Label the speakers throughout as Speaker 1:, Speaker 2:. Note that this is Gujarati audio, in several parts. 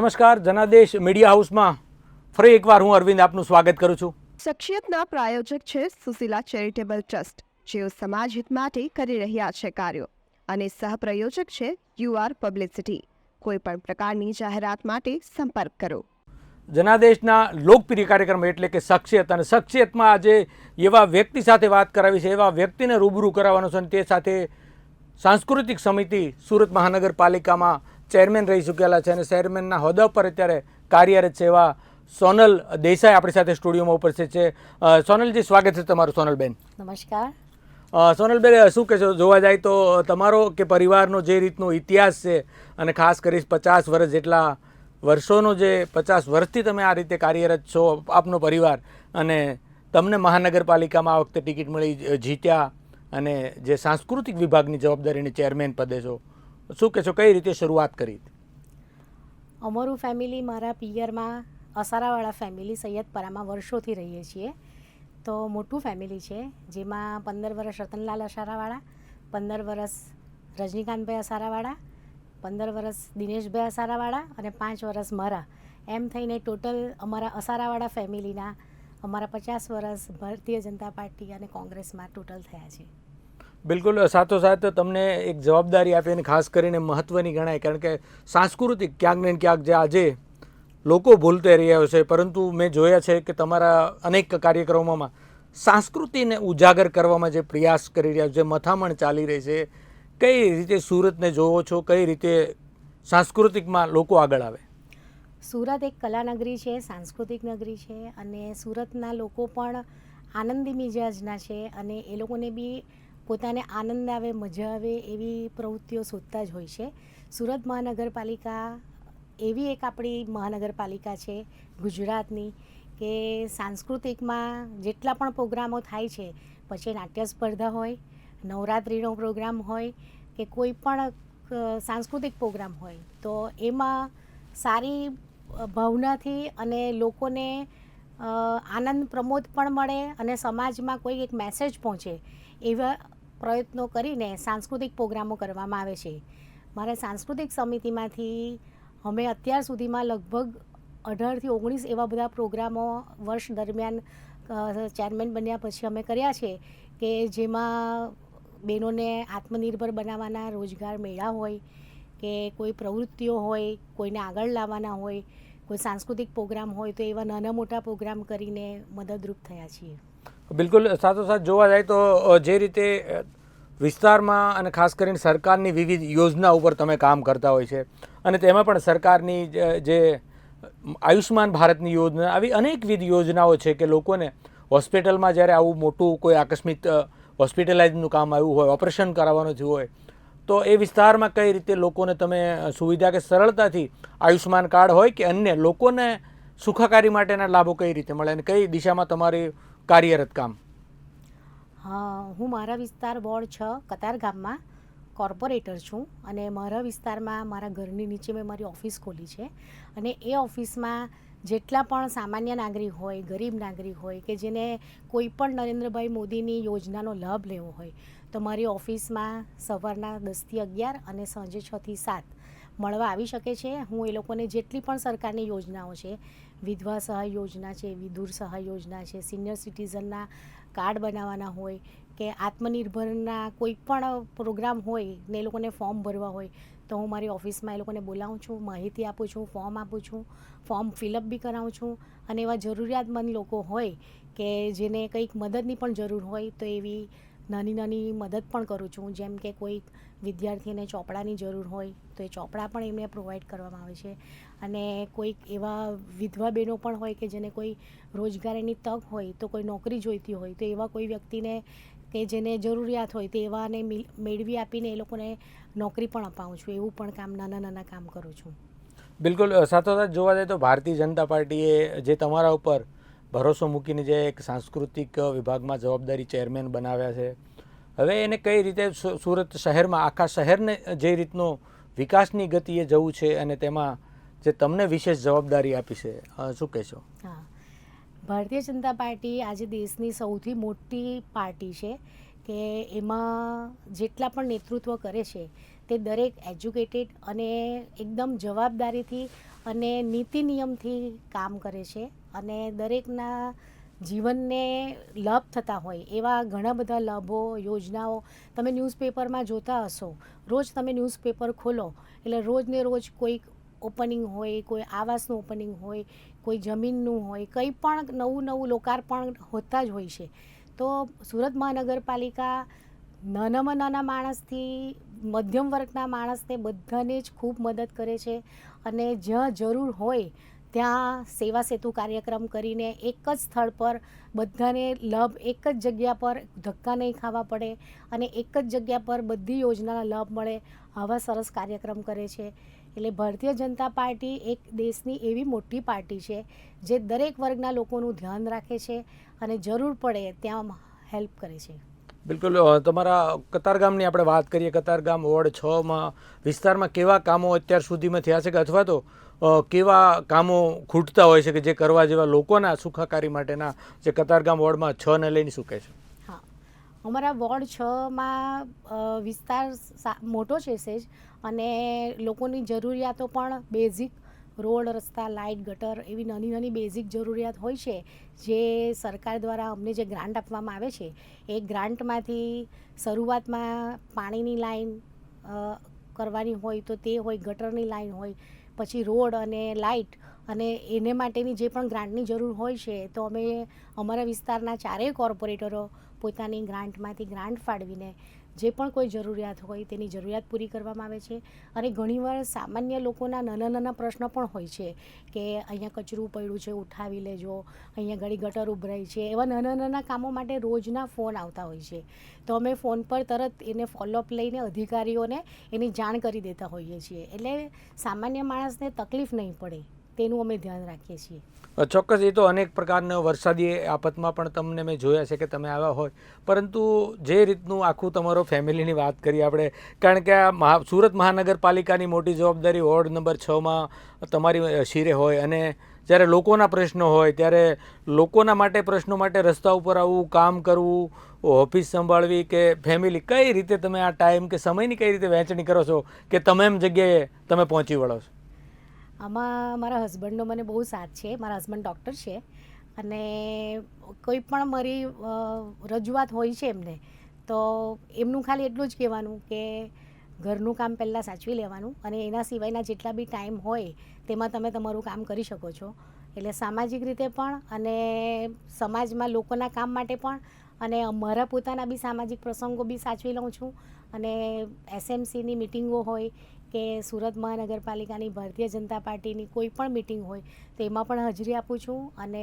Speaker 1: નમસ્કાર, જનાદેશ મીડિયા હાઉસમાં ફરી એકવાર હું અરવિંદ આપનું સ્વાગત કરું છું.
Speaker 2: શખ્સિયતના પ્રાયોજક છે સુશીલા ચેરિટેબલ ટ્રસ્ટ, જેઓ સમાજ હિત માટે કરી રહ્યા છે કાર્યો, અને સહપ્રાયોજક છે યુઆર પબ્લિસિટી. કોઈ પણ પ્રકારની જાહેરાત માટે સંપર્ક કરો.
Speaker 1: જનાદેશના લોકપ્રિય કાર્યક્રમ એટલે કે શખ્સિયત, અને શખ્સિયતમાં આજે એવા વ્યક્તિ સાથે વાત કરાવી છે, એવા વ્યક્તિને રૂબરૂ કરાવવાનો છે, અને તે સાથે સાંસ્કૃતિક સમિતિ સુરત મહાનગરપાલિકામાં ચેરમેન રહી ચૂકેલા છે અને ચેરમેનના હોદ્દા પર અત્યારે કાર્યરત છે એવા સોનલ દેસાઈ આપણી સાથે સ્ટુડિયોમાં ઉપસ્થિત છે. સોનલજી, સ્વાગત છે તમારું. સોનલબેન,
Speaker 3: નમસ્કાર.
Speaker 1: સોનલબેન, શું કહેશો? જોવા જાય તો તમારો કે પરિવારનો જે રીતનો ઇતિહાસ છે, અને ખાસ કરી 50 વર્ષ જેટલા વર્ષોનો જે 50 વર્ષથી તમે આ રીતે કાર્યરત છો, આપનો પરિવાર, અને તમને મહાનગરપાલિકામાં આ વખતે ટિકિટ મળી, જીત્યા, અને જે સાંસ્કૃતિક વિભાગની જવાબદારીની ચેરમેન પદે છો, શું કહેશો? કઈ રીતે શરૂઆત કરી?
Speaker 3: અમારું ફેમિલી, મારા પિયરમાં અસારાવાળા ફેમિલી સૈયદપરામાં વર્ષોથી રહીએ છીએ. તો મોટું ફેમિલી છે, જેમાં 15 વર્ષ રતનલાલ અસારાવાળા, 15 વર્ષ રજનીકાંતભાઈ અસારાવાળા, 15 વર્ષ દિનેશભાઈ અસારાવાળા અને 5 વર્ષ મારા, એમ થઈને ટોટલ અમારા અસારાવાળા ફેમિલીના અમારા 50 વર્ષ ભારતીય જનતા પાર્ટી અને કોંગ્રેસમાં ટોટલ થયા છે.
Speaker 1: બિલકુલ, સાથોસાથ તમને એક જવાબદારી આપી, અને ખાસ કરીને મહત્ત્વની ગણાય, કારણ કે સાંસ્કૃતિક ક્યાંક ને ક્યાંક જે આજે લોકો ભૂલતા રહ્યા છે, પરંતુ મેં જોયા છે કે તમારા અનેક કાર્યક્રમોમાં સંસ્કૃતિને ઉજાગર કરવામાં જે પ્રયાસ કરી રહ્યા છે, જે મથામણ ચાલી રહી છે, કઈ રીતે સુરતને જોવો છો? કઈ રીતે સાંસ્કૃતિકમાં લોકો આગળ આવે?
Speaker 3: સુરત એક કલાનગરી છે, સાંસ્કૃતિક નગરી છે, અને સુરતના લોકો પણ આનંદી મિજાજના છે, અને એ લોકોને બી પોતાને આનંદ આવે, મજા આવે એવી પ્રવૃત્તિઓ શોધતા જ હોય છે. સુરત મહાનગરપાલિકા એવી એક આપણી મહાનગરપાલિકા છે ગુજરાતની કે સાંસ્કૃતિકમાં જેટલા પણ પ્રોગ્રામો થાય છે, પછી નાટ્ય સ્પર્ધા હોય, નવરાત્રિનો પ્રોગ્રામ હોય, કે કોઈ પણ સાંસ્કૃતિક પ્રોગ્રામ હોય, તો એમાં સારી ભાવનાથી અને લોકોને આનંદ પ્રમોદ પણ મળે, અને સમાજમાં કોઈ એક મેસેજ પહોંચે એવા પ્રયત્નો કરીને સાંસ્કૃતિક પ્રોગ્રામો કરવામાં આવે છે. મારા સાંસ્કૃતિક સમિતિમાંથી અમે અત્યાર સુધીમાં લગભગ 18 થી 19 એવા બધા પ્રોગ્રામો વર્ષ દરમિયાન ચેરમેન બન્યા પછી અમે કર્યા છે, કે જેમાં બહેનોને આત્મનિર્ભર બનાવવાના રોજગાર મેળા હોય, કે કોઈ પ્રવૃત્તિઓ હોય, કોઈને આગળ લાવવાના હોય, કોઈ સાંસ્કૃતિક પ્રોગ્રામ હોય, તો એવા નાના મોટા પ્રોગ્રામ કરીને મદદરૂપ થયા છીએ.
Speaker 1: બિલકુલ, સાથોસાથ જોવા જાય તો જે રીતે વિસ્તારમાં અને ખાસ કરીને સરકારની વિવિધ યોજના ઉપર તમે કામ કરતા હોય છે, અને તેમાં પણ સરકારની જે આયુષ્માન ભારતની યોજના, આવી અનેકવિધ યોજનાઓ છે કે લોકોને હોસ્પિટલમાં જ્યારે આવું મોટું કોઈ આકસ્મિક હોસ્પિટલાઇઝનું કામ આવ્યું હોય, ઓપરેશન કરાવવાનું થયું હોય, તો એ વિસ્તારમાં કઈ રીતે લોકોને તમે સુવિધા કે સરળતાથી આયુષ્માન કાર્ડ હોય કે અન્ય લોકોને સુખાકારી માટેના લાભો કઈ રીતે મળે, અને કઈ દિશામાં તમારી કાર્યરત કામ?
Speaker 3: હા, હું મારા વિસ્તાર વોર્ડ 6 કતાર ગામમાં કોર્પોરેટર છું, અને મારા વિસ્તારમાં મારા ઘરની નીચે મેં મારી ઓફિસ ખોલી છે, અને એ ઓફિસમાં જેટલા પણ સામાન્ય નાગરિક હોય, ગરીબ નાગરિક હોય, કે જેને કોઈ પણ નરેન્દ્રભાઈ મોદીની યોજનાનો લાભ લેવો હોય, તો મારી ઓફિસમાં સવારના 10 થી 11 અને સાંજે 6 થી 7 મળવા આવી શકે છે. હું એ લોકોને જેટલી પણ સરકારની યોજનાઓ છે, વિધવા સહાય યોજના છે, વિધુર સહાય યોજના છે, સિનિયર સિટીઝનના કાર્ડ બનાવવાના હોય, કે આત્મનિર્ભરના કોઈ પણ પ્રોગ્રામ હોય ને એ લોકોને ફોર્મ ભરવા હોય, તો હું મારી ઓફિસમાં એ લોકોને બોલાવું છું, માહિતી આપું છું, ફોર્મ આપું છું, ફોર્મ ફિલઅપ બી કરાવું છું. અને એવા જરૂરિયાતમંદ લોકો હોય કે જેને કંઈક મદદની પણ જરૂર હોય, તો એવી નાની નાની મદદ પણ કરું છું. જેમ કે કોઈ વિદ્યાર્થીને ચોપડાની જરૂર હોય, તો એ ચોપડા પણ એમને પ્રોવાઈડ કરવામાં આવે છે. અને કોઈક એવા વિધવા બહેનો પણ હોય કે જેને કોઈ રોજગારીની તક હોય, તો કોઈ નોકરી જોઈતી હોય, તો એવા કોઈ વ્યક્તિને કે જેને જરૂરિયાત હોય, તો એવાને મેળવી આપીને એ લોકોને નોકરી પણ અપાવું છું. એવું પણ કામ, નાના નાના કામ કરું છું.
Speaker 1: બિલકુલ, સાથોસાથ જોવા જાય તો ભારતીય જનતા પાર્ટીએ જે તમારા ઉપર ભરોસો મૂકીને જે એક સાંસ્કૃતિક વિભાગમાં જવાબદારી ચેરમેન બનાવ્યા છે, હવે એને કઈ રીતે સુરત શહેરમાં, આખા શહેરને જે રીતનો વિકાસની ગતિએ જવું છે, અને તેમાં જે તમને વિશેષ જવાબદારી આપી છે, શું કહેશો?
Speaker 3: હા, ભારતીય જનતા પાર્ટી આજે દેશની સૌથી મોટી પાર્ટી છે, કે એમાં જેટલા પણ નેતૃત્વ કરે છે તે દરેક એજ્યુકેટેડ અને એકદમ જવાબદારીથી અને નીતિ નિયમથી કામ કરે છે અને દરેકના જીવનને લાભ થતા હોય એવા ઘણા બધા લાભો યોજનાઓ તમે ન્યૂઝપેપરમાં જોતા હશો. રોજ તમે ન્યૂઝપેપર ખોલો એટલે રોજને રોજ કોઈક ઓપનિંગ હોય, કોઈ આવાસનું ઓપનિંગ હોય, કોઈ જમીનનું હોય, કંઈ પણ નવું લોકાર્પણ હોતા જ હોય છે. તો સુરત મહાનગરપાલિકા નાનામાં નાના માણસથી મધ્યમ વર્ગના માણસને બધાને જ ખૂબ મદદ કરે છે અને જ્યાં જરૂર હોય ત્યાં સેવા સેતુ કાર્યક્રમ કરીને એક જ સ્થળ પર બધાને લાભ એક જ જગ્યા પર ધક્કા નહીં ખાવા પડે અને એક જ જગ્યા પર બધી યોજનાના લાભ મળે આવા સરસ કાર્યક્રમ કરે છે. એટલે ભારતીય જનતા પાર્ટી એક દેશની એવી મોટી પાર્ટી છે જે દરેક વર્ગના લોકોનું ધ્યાન રાખે છે અને જરૂર પડે ત્યાં હેલ્પ કરે છે.
Speaker 1: બિલકુલ. તમારા કતારગામની આપણે વાત કરીએ. કતારગામ વોર્ડ 6માં વિસ્તારમાં કેવા કામો અત્યાર સુધીમાં થયા છે કે અથવા તો કેવા કામો ખૂટતા હોય છે કે જે કરવા જેવા લોકોના સુખાકારી માટેના જે કતારગામ વોર્ડમાં 6ને લઈને શું કહે છે?
Speaker 3: હા, અમારા વોર્ડ 6માં વિસ્તાર મોટો છે સેજ અને લોકોની જરૂરિયાતો પણ બેઝિક રોડ, રસ્તા, લાઇટ, ગટર એવી નાની નાની બેઝિક જરૂરિયાત હોય છે જે સરકાર દ્વારા અમને જે ગ્રાન્ટ આપવામાં આવે છે એ ગ્રાન્ટમાંથી શરૂઆતમાં પાણીની લાઈન કરવાની હોય તો તે હોય, ગટરની લાઈન હોય, પછી રોડ અને લાઇટ અને એને માટેની જે પણ ગ્રાન્ટની જરૂર હોય છે તો અમે અમારા વિસ્તારના ચારેય કોર્પોરેટરો પોતાની ગ્રાન્ટમાંથી ગ્રાન્ટ ફાળવીને જે પણ કોઈ જરૂરિયાત હોય તેની જરૂરિયાત પૂરી કરવામાં આવે છે. અને ઘણીવાર સામાન્ય લોકોના નાના નાના પ્રશ્નો પણ હોય છે કે અહીંયા કચરું પડ્યું છે, ઉઠાવી લેજો, અહીંયા ઘડી ગટર ઉભરાઈ છે, એવા નાના નાના કામો માટે રોજના ફોન આવતા હોય છે. તો અમે ફોન પર તરત એને ફોલોઅપ લઈને અધિકારીઓને એની જાણ કરી દેતા હોઈએ છીએ એટલે સામાન્ય માણસને તકલીફ નહીં પડે તેનું અમે ધ્યાન રાખીએ છીએ.
Speaker 1: ચોક્કસ. એ તો અનેક પ્રકારના વરસાદી આફતમાં પણ તમને મેં જોયા છે કે તમે આવ્યા હોય, પરંતુ જે રીતનું આખું તમારો ફેમિલીની વાત કરીએ આપણે, કારણ કે આ સુરત મહાનગરપાલિકાની મોટી જવાબદારી વોર્ડ નંબર 6માં તમારી શિરે હોય અને જ્યારે લોકોના પ્રશ્નો હોય ત્યારે લોકોના માટે પ્રશ્નો માટે રસ્તા ઉપર આવવું, કામ કરવું, ઓફિસ સંભાળવી કે ફેમિલી, કઈ રીતે તમે આ ટાઈમ કે સમયની કઈ રીતે વહેંચણી કરો છો કે તમે એમ જગ્યાએ તમે પહોંચી વળો છો?
Speaker 3: આમાં મારા હસબન્ડનો મને બહુ સાથ છે. મારા હસબન્ડ ડૉક્ટર છે અને કોઈ પણ મારી રજૂઆત હોય છે એમને તો એમનું ખાલી એટલું જ કહેવાનું કે ઘરનું કામ પહેલાં સાચવી લેવાનું અને એના સિવાયના જેટલા બી ટાઈમ હોય તેમાં તમે તમારું કામ કરી શકો છો. એટલે સામાજિક રીતે પણ અને સમાજમાં લોકોના કામ માટે પણ અને મારા પોતાના બી સામાજિક પ્રસંગો બી સાચવી લઉં છું અને એસએમસીની મિટિંગો હોય કે સુરત મહાનગરપાલિકાની ભારતીય જનતા પાર્ટીની કોઈ પણ મિટિંગ હોય તો એમાં પણ હાજરી આપું છું અને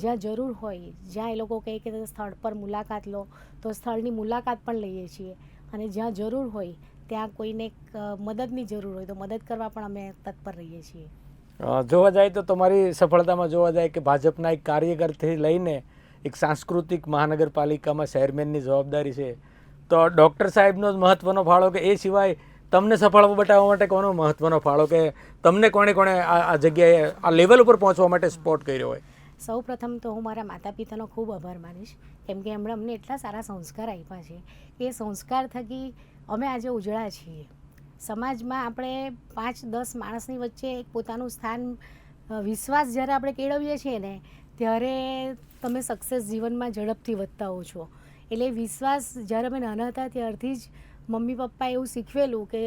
Speaker 3: જ્યાં જરૂર હોય, જ્યાં એ લોકો કહે કે સ્થળ પર મુલાકાત લો તો સ્થળની મુલાકાત પણ લઈએ છીએ અને જ્યાં જરૂર હોય ત્યાં કોઈને મદદની જરૂર હોય તો મદદ કરવા પણ અમે તત્પર રહીએ છીએ.
Speaker 1: જોવા જાય તો તમારી સફળતામાં જોવા જાય કે ભાજપના એક કાર્યકરથી લઈને એક સાંસ્કૃતિક મહાનગરપાલિકામાં ચેરમેનની જવાબદારી છે, તો ડૉક્ટર સાહેબનો જ મહત્ત્વનો ફાળો કે એ સિવાય તમને સફળ બતાવવા માટે કોનો મહત્ત્વનો ફાળો કે તમને કોણે આ જગ્યાએ આ લેવલ ઉપર પહોંચવા માટે સપોર્ટ કર્યો હોય?
Speaker 3: સૌ પ્રથમ તો હું મારા માતા પિતાનો ખૂબ આભાર માનીશ કેમ કે એમણે અમને એટલા સારા સંસ્કાર આપ્યા છે કે એ સંસ્કાર થકી અમે આજે ઉજળા છીએ. સમાજમાં આપણે 5-10 માણસની વચ્ચે એક પોતાનું સ્થાન, વિશ્વાસ જ્યારે આપણે કેળવીએ છીએ ને ત્યારે તમે સક્સેસ જીવનમાં ઝડપથી વધતા હો છો. એટલે વિશ્વાસ જ્યારે અમે નાના હતા ત્યારથી જ મમ્મી પપ્પાએ એવું શીખવેલું કે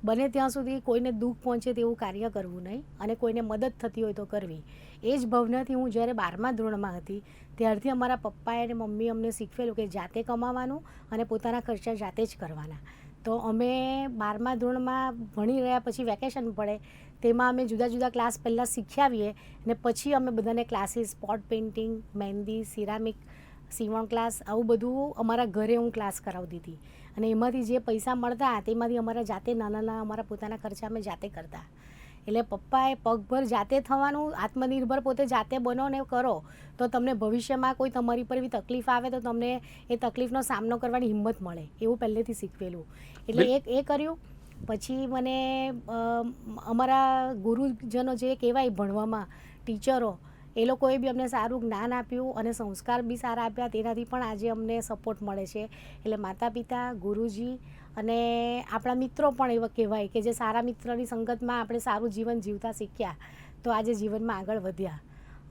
Speaker 3: બને ત્યાં સુધી કોઈને દુઃખ પહોંચે તેવું કાર્ય કરવું નહીં અને કોઈને મદદ થતી હોય તો કરવી. એ જ ભાવનાથી હું જ્યારે 12મા ધોરણમાં હતી ત્યારથી અમારા પપ્પાએ અને મમ્મીએ અમને શીખવેલું કે જાતે કમાવાનું અને પોતાના ખર્ચા જાતે જ કરવાના. તો અમે 12મા ધોરણમાં ભણી રહ્યા પછી વેકેશન પડે તેમાં અમે જુદા જુદા ક્લાસ પહેલાં શીખ્યા આવીએ અને પછી અમે બધાને ક્લાસીસ, સ્પોટ પેઇન્ટિંગ, મહેંદી, સિરામિક, સીવણ ક્લાસ, આવું બધું અમારા ઘરે હું ક્લાસ કરાવતી હતી અને એમાંથી જે પૈસા મળતા તેમાંથી અમારા જાતે નાના અમારા પોતાના ખર્ચા અમે જાતે કરતા. એટલે પપ્પાએ પગભર જાતે થવાનું, આત્મનિર્ભર પોતે જાતે બનો ને કરો તો તમને ભવિષ્યમાં કોઈ તમારી પર એવી તકલીફ આવે તો તમને એ તકલીફનો સામનો કરવાની હિંમત મળે એવું પહેલેથી શીખવેલું. એટલે એ કર્યું. પછી મને અમારા ગુરુજનો જે કહેવાય ભણવામાં ટીચરો એ લોકોએ બી અમને સારું જ્ઞાન આપ્યું અને સંસ્કાર બી સારા આપ્યા, તેનાથી પણ આજે અમને સપોર્ટ મળે છે. એટલે માતા પિતા, ગુરુજી અને આપણા મિત્રો પણ એવા કહેવાય કે જે સારા મિત્રની સંગતમાં આપણે સારું જીવન જીવતા શીખ્યા, તો આજે જીવનમાં આગળ વધ્યા.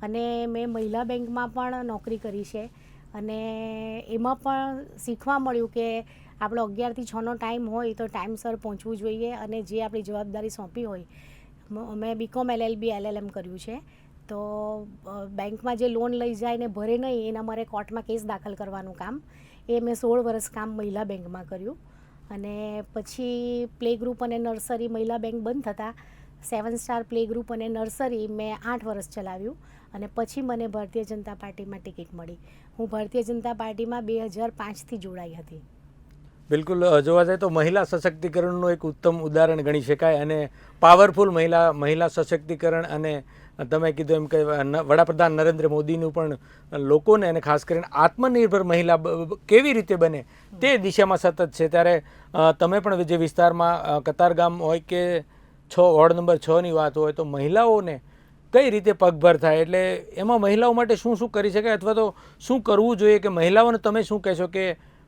Speaker 3: અને મેં મહિલા બેંકમાં પણ નોકરી કરી છે અને એમાં પણ શીખવા મળ્યું કે આપણો 11 થી 6નો ટાઈમ હોય તો ટાઈમસર પહોંચવું જોઈએ અને જે આપણી જવાબદારી સોંપી હોય. મેં BCom LLB LLM કર્યું છે, તો બેંકમાં જે લોન લઈ જાય ને ભરે નહીં એના મારે કોર્ટમાં કેસ દાખલ કરવાનું કામ, એ મેં 16 વર્ષ કામ મહિલા બેંકમાં કર્યું. અને પછી પ્લે ગ્રુપ અને નર્સરી મહિલા બેંક બંધ થતાં 7 સ્ટાર પ્લે ગ્રુપ અને નર્સરી મેં 8 વર્ષ ચલાવ્યું અને પછી મને ભારતીય જનતા પાર્ટીમાં ટિકિટ મળી. હું ભારતીય જનતા પાર્ટીમાં 2005થી જોડાઈ હતી.
Speaker 1: બિલકુલ, જોવા જાય તો મહિલા સશક્તિકરણનું એક ઉત્તમ ઉદાહરણ ગણી શકાય અને પાવરફુલ મહિલા સશક્તિકરણ અને તમે કીધું એમ કે વડાપ્રધાન નરેન્દ્ર મોદીનું પણ લોકોને અને ખાસ કરીને આત્મનિર્ભર મહિલા કેવી રીતે બને તે દિશામાં સતત છે. ત્યારે તમે પણ જે વિસ્તારમાં કતારગામ હોય કે વોર્ડ નંબર 6ની વાત હોય તો મહિલાઓને કઈ રીતે પગભર થાય, એટલે એમાં મહિલાઓ માટે શું શું કરી શકાય અથવા તો શું કરવું જોઈએ કે મહિલાઓને તમે શું કહેશો કે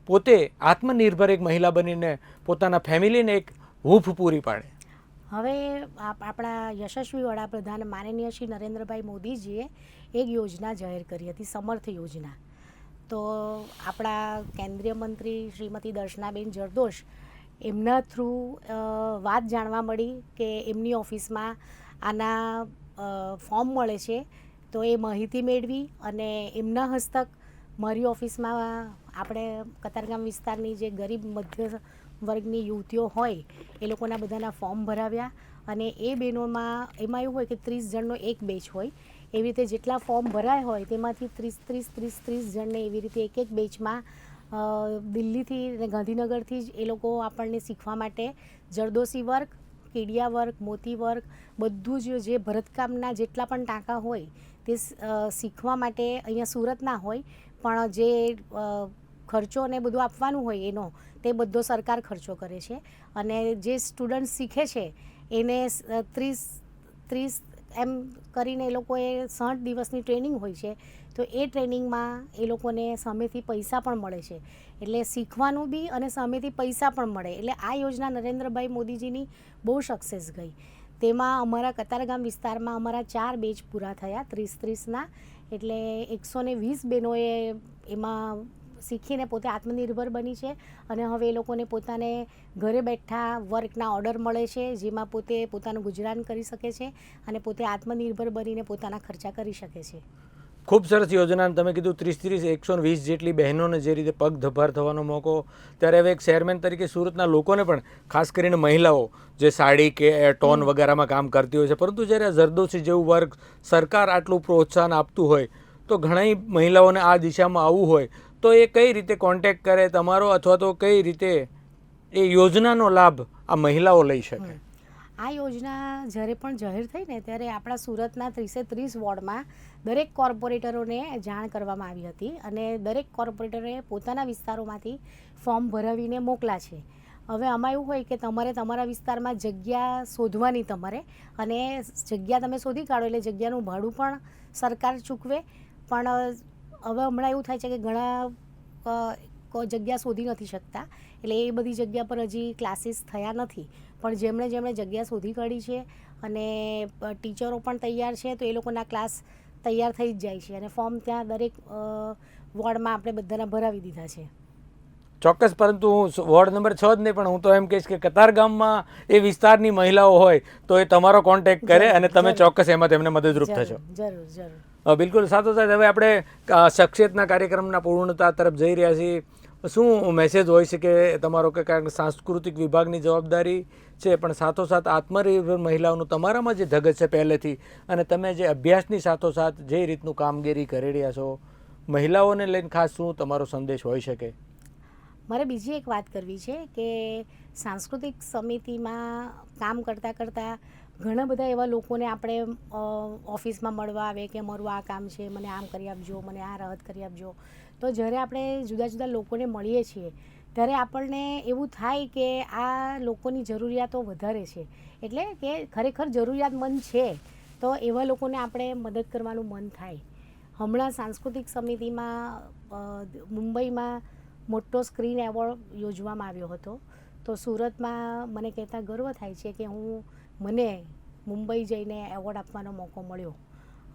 Speaker 1: પોતે આત્મનિર્ભર એક મહિલા બનીને પોતાના ફેમિલીને એક હૂંફ પૂરી પાડે?
Speaker 3: હવે આપણા યશસ્વી વડાપ્રધાન માનનીય શ્રી નરેન્દ્રભાઈ મોદીજીએ એક યોજના જાહેર કરી હતી, સમર્થ યોજના. તો આપણા કેન્દ્રીય મંત્રી શ્રીમતી દર્શનાબેન જરદોશ એમના થ્રુ વાત જાણવા મળી કે એમની ઓફિસમાં આના ફોર્મ મળે છે, તો એ માહિતી મેળવી અને એમના હસ્તક મારી ઓફિસમાં આપણે કતારગામ વિસ્તારની જે ગરીબ મધ્ય વર્ગની યુવતીઓ હોય એ લોકોના બધાના ફોર્મ ભરાવ્યા. અને એ બહેનોમાં એમાં એવું હોય કે 30 જણનો એક બેચ હોય, એવી રીતે જેટલા ફોર્મ ભરાય હોય તેમાંથી 30 જણને એવી રીતે એક બેચમાં દિલ્હીથી અને ગાંધીનગરથી જ એ લોકો આપણને શીખવા માટે જરદોશી વર્ક, કેડિયા વર્ક, મોતી વર્ક, બધું જ જે ભરતકામના જેટલા પણ ટાંકા હોય તે શીખવા માટે અહીંયા સુરતના હોય, પણ જે ખર્ચો ને બધું આપવાનું હોય એનો તે બધો સરકાર ખર્ચો કરે છે. અને જે સ્ટુડન્ટ શીખે છે એને 30 એમ કરીને એ લોકોએ 60 દિવસની ટ્રેનિંગ હોય છે, તો એ ટ્રેનિંગમાં એ લોકોને સામેથી પૈસા પણ મળે છે. એટલે શીખવાનું બી અને સામેથી પૈસા પણ મળે. એટલે આ યોજના નરેન્દ્રભાઈ મોદીજીની બહુ સક્સેસ ગઈ. તેમાં અમારા કતારગામ વિસ્તારમાં અમારા 4 બેચ પૂરા થયા 30-30ના, એટલે 120 બહેનોએ એમાં શીખીને પોતે આત્મનિર્ભર બની છે. અને હવે એ લોકોને પોતાને ઘરે બેઠા વર્કના ઓર્ડર મળે છે, જેમાં પોતે પોતાનું ગુજરાન કરી શકે છે અને પોતે આત્મનિર્ભર બનીને પોતાના ખર્ચા કરી શકે છે.
Speaker 1: ખૂબ સરસ યોજના. તમે કીધું 120 જેટલી બહેનોને જે રીતે પગ ધબ્બાર થવાનો મોકો, ત્યારે હવે એક ચેરમેન તરીકે સુરતના લોકોને પણ ખાસ કરીને મહિલાઓ જે સાડી કે ટોન વગેરેમાં કામ કરતી હોય છે, પરંતુ જ્યારે જરદોશી જેવું વર્ગ સરકાર આટલું પ્રોત્સાહન આપતું હોય તો ઘણી મહિલાઓને આ દિશામાં આવવું હોય તો એ કઈ રીતે કોન્ટેક્ટ કરે તમારો, અથવા તો કઈ રીતે એ યોજનાનો લાભ આ મહિલાઓ લઈ શકે?
Speaker 3: આ યોજના જ્યારે પણ જાહેર થઈ ને ત્યારે આપણા સુરતના 30 વોર્ડમાં દરેક કોર્પોરેટરોને જાણ કરવામાં આવી હતી અને દરેક કોર્પોરેટરે પોતાના વિસ્તારોમાંથી ફોર્મ ભરાવીને મોકલા છે. હવે આમાં એવું હોય કે તમારે તમારા વિસ્તારમાં જગ્યા શોધવાની તમારે, અને જગ્યા તમે શોધી કાઢો એટલે જગ્યાનું ભાડું પણ સરકાર ચૂકવે. પણ હવે હમણાં એવું થાય છે કે ઘણા જગ્યા શોધી નથી શકતા, એટલે એ બધી જગ્યા પર હજી ક્લાસીસ થયા નથી. પણ જેમણે જગ્યા શોધી કાઢી છે અને ટીચરો પણ તૈયાર છે, તો એ લોકોના ક્લાસ તૈયાર થઈ જ જાય છે અને ફોર્મ ત્યાં દરેક વોર્ડમાં આપણે બધાના ભરાવી દીધા છે.
Speaker 1: ચોક્કસ, પરંતુ હું વોર્ડ નંબર 6 જ નહીં પણ હું તો એમ કહીશ કે કતારગામમાં એ વિસ્તારની મહિલાઓ હોય તો એ તમારો કોન્ટેક્ટ કરે અને તમે ચોક્કસ એમાં તેમને મદદરૂપ થશો.
Speaker 3: જરૂર જરૂર.
Speaker 1: બિલકુલ. સાથોસાથ હવે આપણે શખ્સિયતના કાર્યક્રમના પૂર્ણતા તરફ જઈ રહ્યા છીએ. શું મેસેજ હોય છે કે તમારો કે કારણ સાંસ્કૃતિક વિભાગની જવાબદારી છે, પણ સાથોસાથ આત્મનિર્ભર મહિલાઓનું તમારામાં જે ધગજ છે પહેલેથી, અને તમે જે અભ્યાસની સાથોસાથ જે રીતનું કામગીરી કરી રહ્યા છો, મહિલાઓને લઈને ખાસ શું તમારો સંદેશ હોઈ શકે?
Speaker 3: મારે બીજી એક વાત કરવી છે કે સાંસ્કૃતિક સમિતિમાં કામ કરતાં કરતાં ઘણા બધા એવા લોકોને આપણે ઓફિસમાં મળવા આવે કે મારું આ કામ છે, મને આમ કરી આપજો, મને આ રાહત કરી આપજો. તો જ્યારે આપણે જુદા જુદા લોકોને મળીએ છીએ ત્યારે આપણને એવું થાય કે આ લોકોની જરૂરિયાતો વધારે છે, એટલે કે ખરેખર જરૂરિયાતમંદ છે. તો તો એવા લોકોને આપણે મદદ કરવાનું મન થાય. હમણાં સાંસ્કૃતિક સમિતિમાં મુંબઈમાં મોટો સ્ક્રીન એવોર્ડ યોજવામાં આવ્યો હતો. તો સુરતમાં મને કહેતા ગર્વ થાય છે કે મને મુંબઈ જઈને એવોર્ડ આપવાનો મોકો મળ્યો.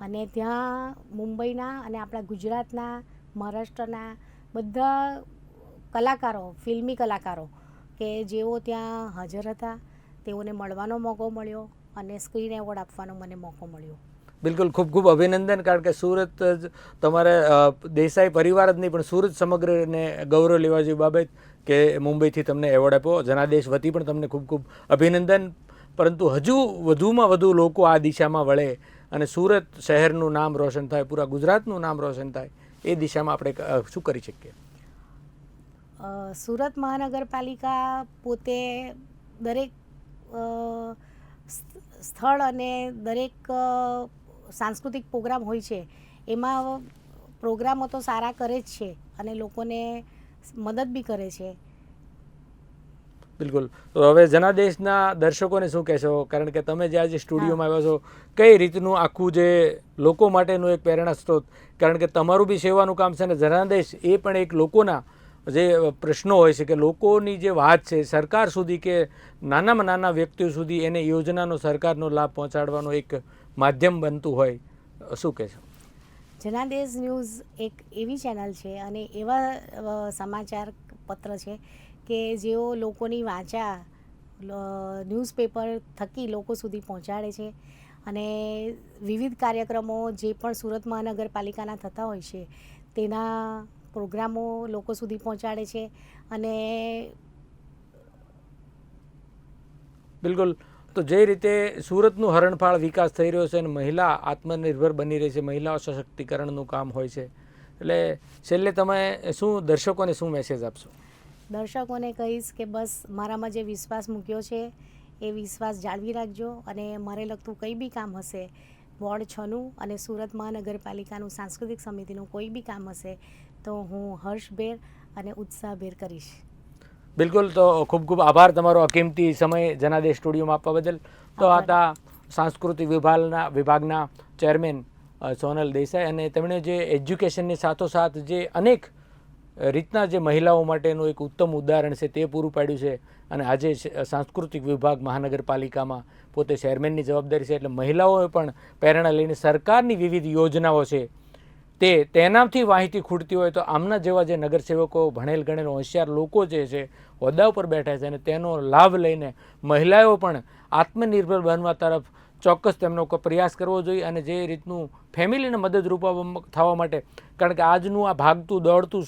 Speaker 3: અને ત્યાં મુંબઈના અને આપણા ગુજરાતના, મહારાષ્ટ્રના બધા કલાકારો, ફિલ્મી કલાકારો કે જેઓ ત્યાં હાજર હતા, તેઓને મળવાનો મોકો મળ્યો અને સ્ક્રીન એવોર્ડ આપવાનો મને મોકો મળ્યો.
Speaker 1: બિલકુલ, ખૂબ ખૂબ અભિનંદન. કારણ કે સુરત જ તમારે દેસાઈ પરિવાર જ નહીં પણ સુરત સમગ્રને ગૌરવ લેવા જેવી બાબત કે મુંબઈથી તમને એવોર્ડ આપ્યો. જનાદેશ વતી પણ તમને ખૂબ ખૂબ અભિનંદન. પરંતુ હજુ વધુમાં વધુ લોકો આ દિશામાં વળે અને સુરત શહેરનું નામ રોશન થાય, પૂરા ગુજરાતનું નામ રોશન થાય, એ દિશામાં આપણે શું કરી શકીએ?
Speaker 3: સુરત મહાનગરપાલિકા પોતે દરેક સ્થળ અને દરેક સાંસ્કૃતિક પ્રોગ્રામ હોય છે એમાં પ્રોગ્રામો તો સારા કરે જ છે અને લોકોને મદદ બી કરે છે.
Speaker 1: બિલકુલ. તો હવે જનાદેશના દર્શકોને શું કહેશો? કારણ કે તમે જે આજે સ્ટુડિયોમાં આવ્યા છો, કઈ રીતનું આખું જે લોકો માટેનું એક પ્રેરણા સ્ત્રોત, કારણ કે તમારું બી સેવાનું કામ છે ને જનાદેશ એ પણ એક લોકોના જે પ્રશ્નો હોય છે કે લોકોની જે વાત છે સરકાર સુધી કે નાનામાં નાના વ્યક્તિઓ સુધી એને યોજનાનો, સરકારનો લાભ પહોંચાડવાનો એક માધ્યમ બનતું હોય, શું કહેશો?
Speaker 3: જનાદેશ ન્યૂઝ એક એવી ચેનલ છે અને એવા સમાચાર પત્ર છે કે જેઓ લોકોની વાચા ન્યૂઝપેપર થકી લોકો સુધી પહોંચાડે છે. અને વિવિધ કાર્યક્રમો જે પણ સુરત મહાનગરપાલિકાના થતા હોય છે તેના પ્રોગ્રામો લોકો સુધી પહોંચાડે છે. અને
Speaker 1: બિલકુલ. તો જે રીતે સુરતનું હરણફાળ વિકાસ થઈ રહ્યો છે અને મહિલા આત્મનિર્ભર બની રહી છે, મહિલાઓ સશક્તિકરણનું કામ હોય છે, એટલે છેલ્લે તમે શું દર્શકોને શું મેસેજ આપશો?
Speaker 3: દર્શકોને કહીશ કે બસ મારામાં જે વિશ્વાસ મૂક્યો છે એ વિશ્વાસ જાળવી રાખજો અને મારે લગતું કંઈ બી કામ હશે, વોર્ડ 6નું અને સુરત મહાનગરપાલિકાનું સાંસ્કૃતિક સમિતિનું કોઈ બી કામ હશે તો હું હર્ષભેર અને ઉત્સાહભેર કરીશ.
Speaker 1: બિલકુલ. તો ખૂબ ખૂબ આભાર તમારો કિંમતી સમય જનાદેશ સ્ટુડિયોમાં આપવા બદલ. તો આ હતા સાંસ્કૃતિક વિભાગના ચેરમેન સોનલ દેસાઈ, અને તેમણે જે એજ્યુકેશનની સાથોસાથ જે અનેક રીતના જે મહિલાઓ માટેનું એક ઉત્તમ ઉદાહરણ છે તે પૂરું પાડ્યું છે. અને આજે સાંસ્કૃતિક વિભાગ મહાનગરપાલિકામાં પોતે ચેરમેનની જવાબદારી છે. એટલે મહિલાઓએ પણ પ્રેરણા લઈને સરકારની વિવિધ યોજનાઓ છે તેનાથી માહિતી ખૂટતી હોય તો આમના જેવા જે નગરસેવકો, ભણેલ ગણેલ હોશિયાર લોકો જે છે હોદ્દા ઉપર બેઠા છે અને તેનો લાભ લઈને મહિલાઓ પણ આત્મનિર્ભર બનવા તરફ ચોક્કસ તેમનો પ્રયાસ કરવો જોઈએ. અને જે રીતનું ફેમિલીને મદદરૂપ થવા માટે, કારણ કે આજનું આ ભાગતું દોડતું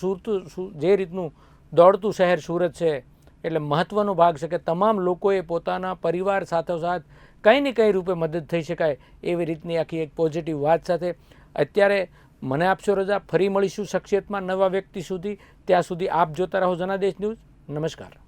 Speaker 1: જે રીતનું દોડતું શહેર સુરત છે, એટલે મહત્ત્વનો ભાગ છે કે તમામ લોકોએ પોતાના પરિવાર સાથોસાથ કંઈ ને કંઈ રૂપે મદદ થઈ શકાય એવી રીતની આખી એક પોઝિટિવ વાત સાથે અત્યારે મને આપશો રજા. ફરી મળીશું શખ્સિયતમાં નવા વ્યક્તિ સુધી. ત્યાં સુધી આપ જોતા રહો જનાદેશ ન્યૂઝ. નમસ્કાર.